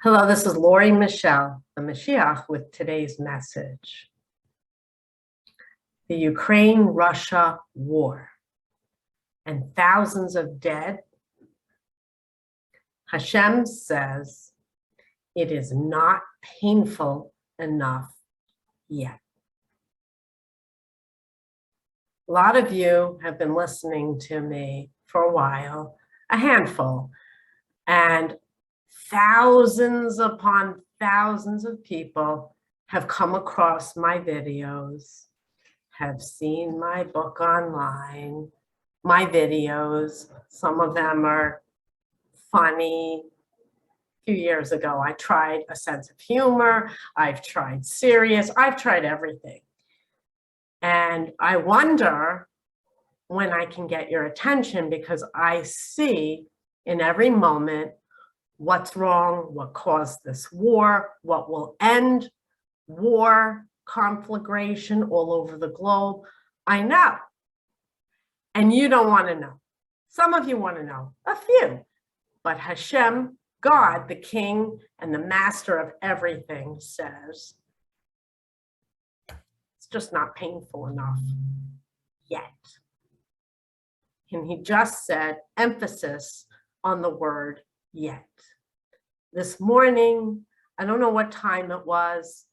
Hello, this is Lori Michelle, the Moshiach, with today's message. The Ukraine-Russia war and thousands of dead. Hashem says it is not painful enough yet. A lot of you have been listening to me for a while, a handful, and thousands upon thousands of people have come across my videos, have seen my book online, my videos. Some of them are funny. A few years ago, I tried a sense of humor. I've tried serious. I've tried everything. And I wonder when I can get your attention, because I see in every moment what's wrong, what caused this war, what will end war, conflagration all over the globe. I know. And you don't want to know. Some of you want to know, a few. But Hashem, God, the King and the Master of everything, says it's just not painful enough yet. And he just said emphasis on the word yet. This morning, I don't know what time it was,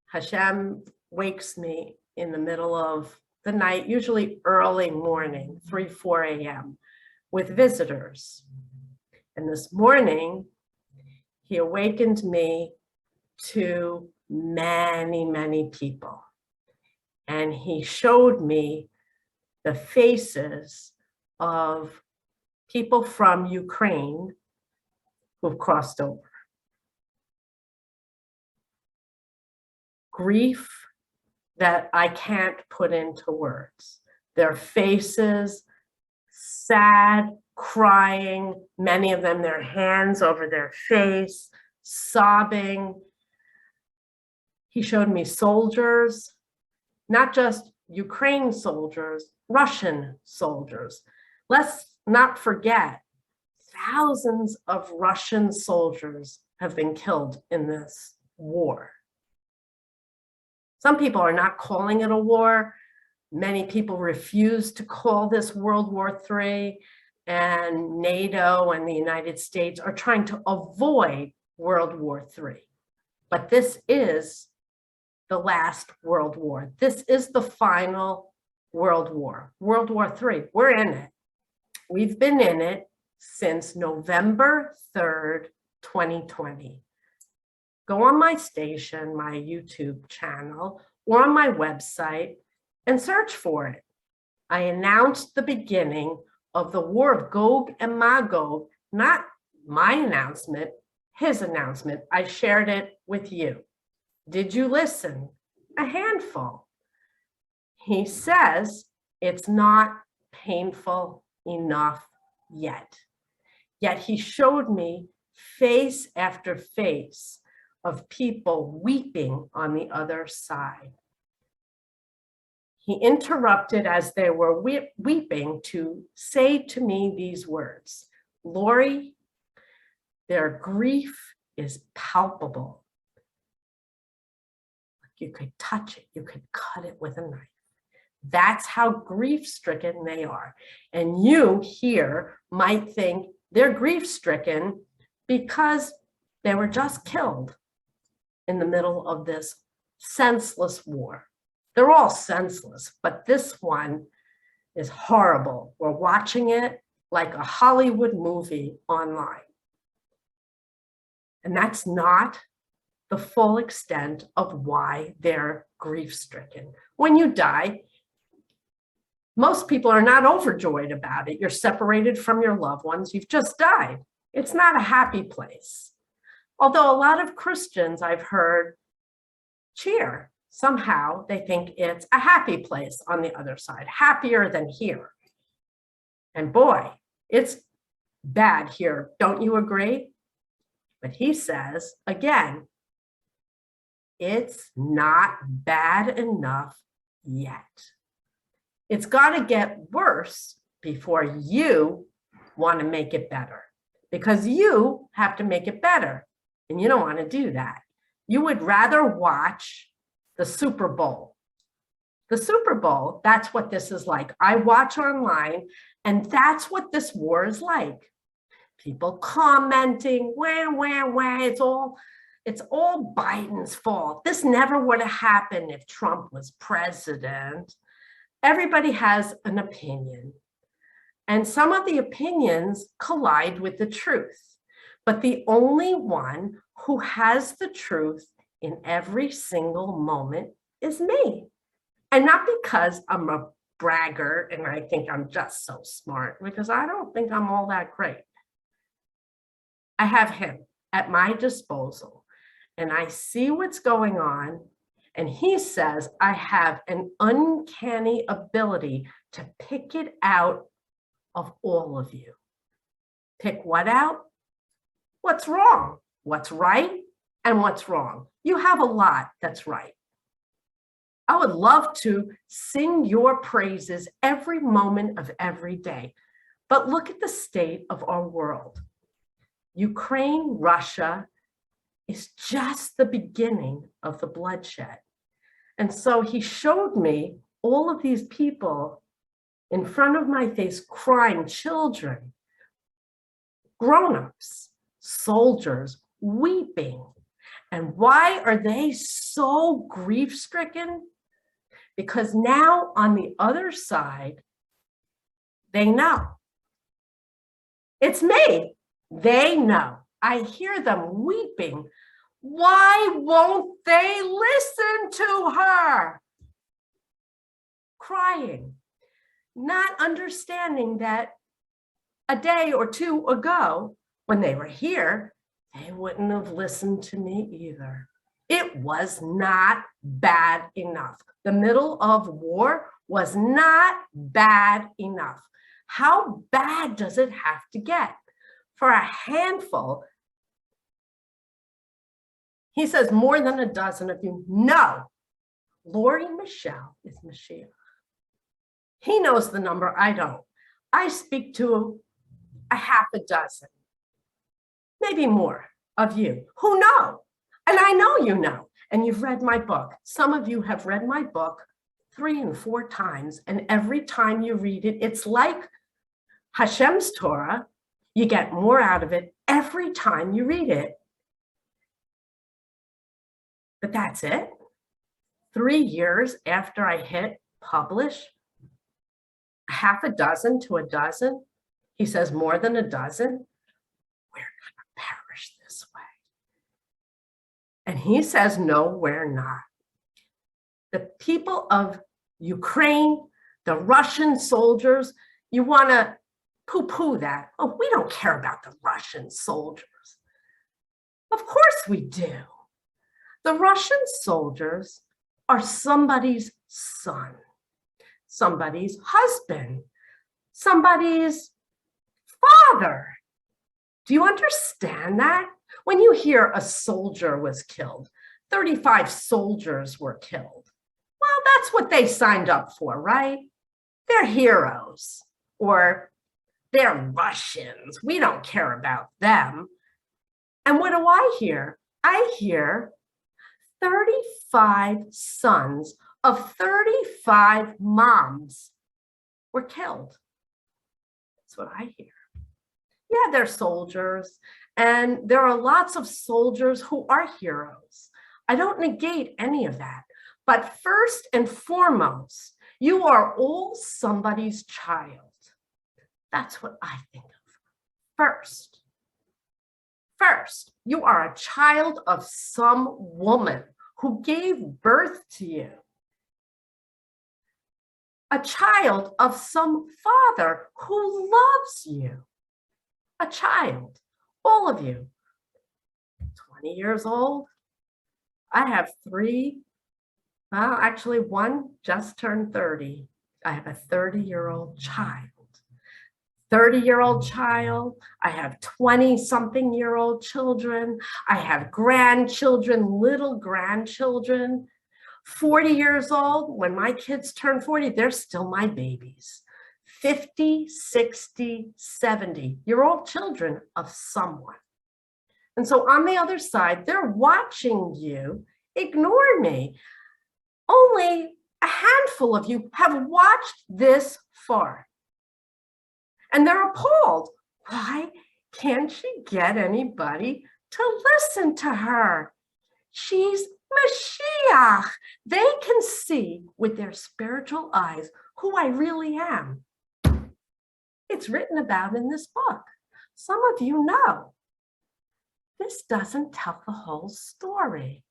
Hashem wakes me in the middle of the night, usually early morning, 3, 4 a.m., with visitors. And this morning, he awakened me to many, many people. And he showed me the faces of people from Ukraine who've crossed over. Grief that I can't put into words. Their faces, sad, crying, many of them their hands over their face, sobbing. He showed me soldiers, not just Ukraine soldiers, Russian soldiers. Let's not forget, thousands of Russian soldiers have been killed in this war. Some people are not calling it a war. Many people refuse to call this World War III, and NATO and the United States are trying to avoid World War III. But this is the last World War. This is the final World War, World War III. We're in it. We've been in it since November 3rd, 2020. Go on my station, my YouTube channel, or on my website and search for it. I announced the beginning of the war of Gog and Magog, not my announcement, his announcement. I shared it with you. Did you listen? A handful. He says it's not painful enough yet. Yet he showed me face after face of people weeping on the other side. He interrupted as they were weeping to say to me these words, Lori, their grief is palpable. You could touch it, you could cut it with a knife. That's how grief-stricken they are. And you here might think they're grief-stricken because they were just killed in the middle of this senseless war. They're all senseless, but this one is horrible. We're watching it like a Hollywood movie online. And that's not the full extent of why they're grief-stricken. When you die, most people are not overjoyed about it. You're separated from your loved ones. You've just died. It's not a happy place. Although a lot of Christians I've heard cheer. Somehow they think it's a happy place on the other side, happier than here. And boy, it's bad here. Don't you agree? But he says, again, it's not bad enough yet. It's got to get worse before you want to make it better, because you have to make it better. And you don't want to do that. You would rather watch the Super Bowl. The Super Bowl, that's what this is like. I watch online, and that's what this war is like. People commenting, wah. It's all Biden's fault. This never would have happened if Trump was president. Everybody has an opinion. And some of the opinions collide with the truth. But the only one who has the truth in every single moment is me. And not because I'm a braggart and I think I'm just so smart, because I don't think I'm all that great. I have him at my disposal, and I see what's going on. And he says, I have an uncanny ability to pick it out of all of you. Pick what out? What's wrong? What's right? And what's wrong? You have a lot that's right. I would love to sing your praises every moment of every day. But look at the state of our world. Ukraine, Russia is just the beginning of the bloodshed. And so he showed me all of these people in front of my face crying, children, grown-ups, soldiers, weeping. And why are they so grief-stricken? Because now on the other side, they know. It's me. They know. I hear them weeping. Why won't they listen to her? Crying, not understanding that a day or two ago, when they were here, they wouldn't have listened to me either. It was not bad enough. The middle of war was not bad enough. How bad does it have to get for a handful? He says more than a dozen of you. No, Lori Michelle is Moshiach. He knows the number, I don't. I speak to a half a dozen, maybe more of you who know. And I know you know, and you've read my book. Some of you have read my book 3 and 4 times, and every time you read it, it's like Hashem's Torah. You get more out of it every time you read it. But that's it. 3 years after I hit publish, half a dozen to a dozen, he says more than a dozen, we're gonna perish this way. And he says, no, we're not. The people of Ukraine, the Russian soldiers, you wanna poo-poo that. Oh, we don't care about the Russian soldiers. Of course we do. The Russian soldiers are somebody's son, somebody's husband, somebody's father. Do you understand that? When you hear a soldier was killed, 35 soldiers were killed. Well, that's what they signed up for, right? They're heroes, or they're Russians. We don't care about them. And what do I hear? I hear 35 sons of 35 moms were killed. That's what I hear. Yeah, they're soldiers, and there are lots of soldiers who are heroes. I don't negate any of that. But first and foremost, you are all somebody's child. That's what I think of. First, you are a child of some woman who gave birth to you. A child of some father who loves you. A child, all of you. 20 years old. I have 3, well, actually 1 just turned 30. I have a 30-year-old child. 30-year-old child. I have 20-something-year-old children. I have grandchildren, little grandchildren. 40 years old, when my kids turn 40, they're still my babies. 50, 60, 70-year-old children of someone. And so on the other side, they're watching you ignore me. Only a handful of you have watched this far. And they're appalled. Why can't she get anybody to listen to her? She's Moshiach. They can see with their spiritual eyes who I really am. It's written about in this book. Some of you know. This doesn't tell the whole story.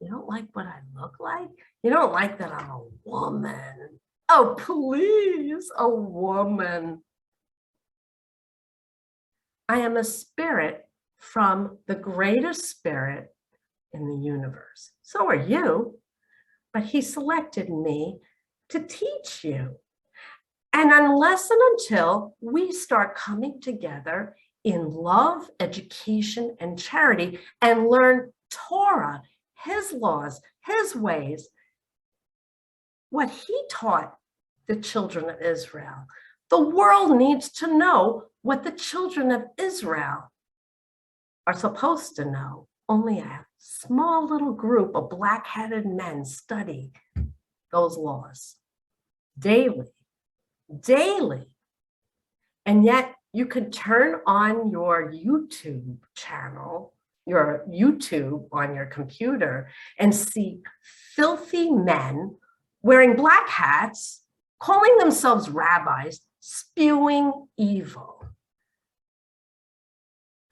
You don't like what I look like? You don't like that I'm a woman? Oh, please, a woman. I am a spirit from the greatest spirit in the universe. So are you, but he selected me to teach you. And unless and until we start coming together in love, education, and charity and learn Torah, his laws, his ways, what he taught the children of Israel, the world needs to know what the children of Israel are supposed to know. Only a small little group of black-headed men study those laws daily. And yet you could turn on your YouTube channel, your YouTube on your computer, and see filthy men wearing black hats, calling themselves rabbis, spewing evil.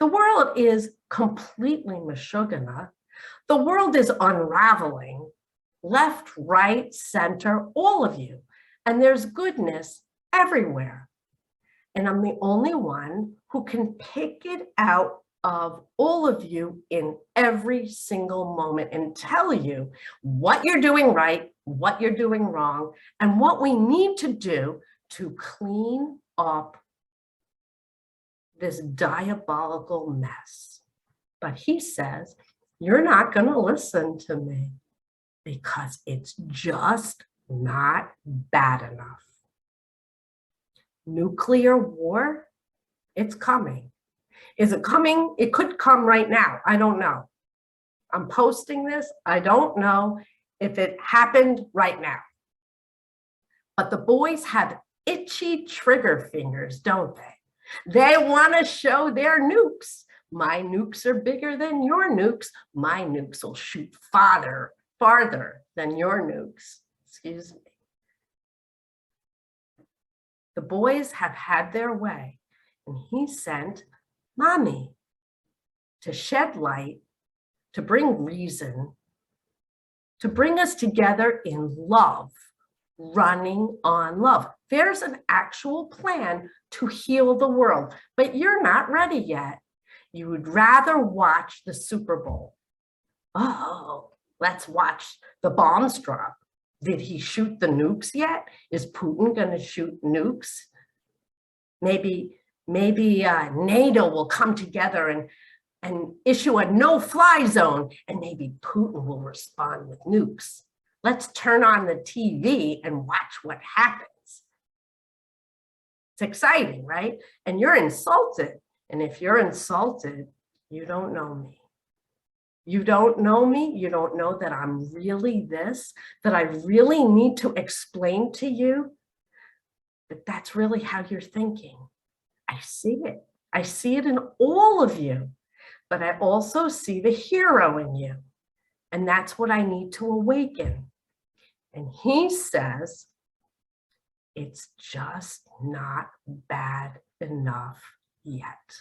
The world is completely meshugana. The world is unraveling, left, right, center, all of you. And there's goodness everywhere. And I'm the only one who can pick it out of all of you in every single moment and tell you what you're doing right, what you're doing wrong, and what we need to do to clean up this diabolical mess. But he says, you're not going to listen to me because it's just not bad enough. Nuclear war, it's coming. Is it coming? It could come right now. I don't know. I'm posting this. I don't know if it happened right now. But the boys have itchy trigger fingers, don't they? They want to show their nukes. My nukes are bigger than your nukes. My nukes will shoot farther than your nukes. Excuse me. The boys have had their way, and he sent mommy to shed light, to bring reason, to bring us together in love, running on love. There's an actual plan to heal the world, but you're not ready yet. You would rather watch the Super Bowl. Oh, let's watch the bombs drop. Did he shoot the nukes yet? Is Putin going to shoot nukes? Maybe NATO will come together and issue a no-fly zone, and maybe Putin will respond with nukes. Let's turn on the TV and watch what happens. It's exciting, right? And you're insulted. And if you're insulted, you don't know me. You don't know me. You don't know that I'm really this, that I really need to explain to you that that's really how you're thinking. I see it. I see it in all of you, but I also see the hero in you. And that's what I need to awaken. And he says, it's just not bad enough yet.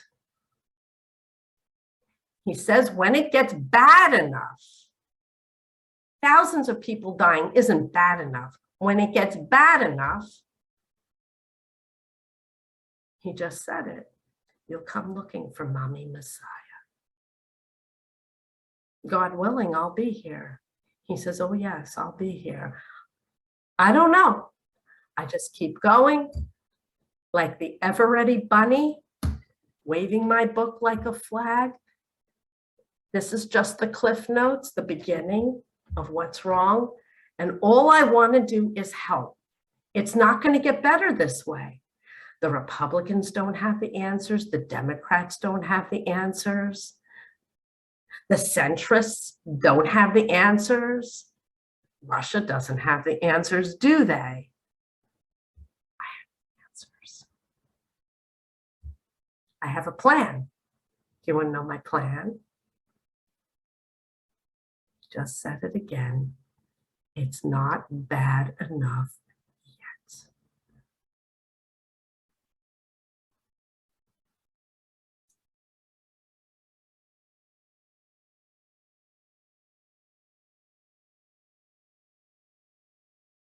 He says, when it gets bad enough, thousands of people dying isn't bad enough. When it gets bad enough, he just said it, you'll come looking for Mommy Messiah. God willing, I'll be here. He says, oh yes, I'll be here. I don't know. I just keep going like the ever-ready bunny, waving my book like a flag. This is just the cliff notes, the beginning of what's wrong. And all I want to do is help. It's not going to get better this way. The Republicans don't have the answers. The Democrats don't have the answers. The centrists don't have the answers. Russia doesn't have the answers, do they? I have answers. I have a plan. Do you want to know my plan? Just said it again. It's not bad enough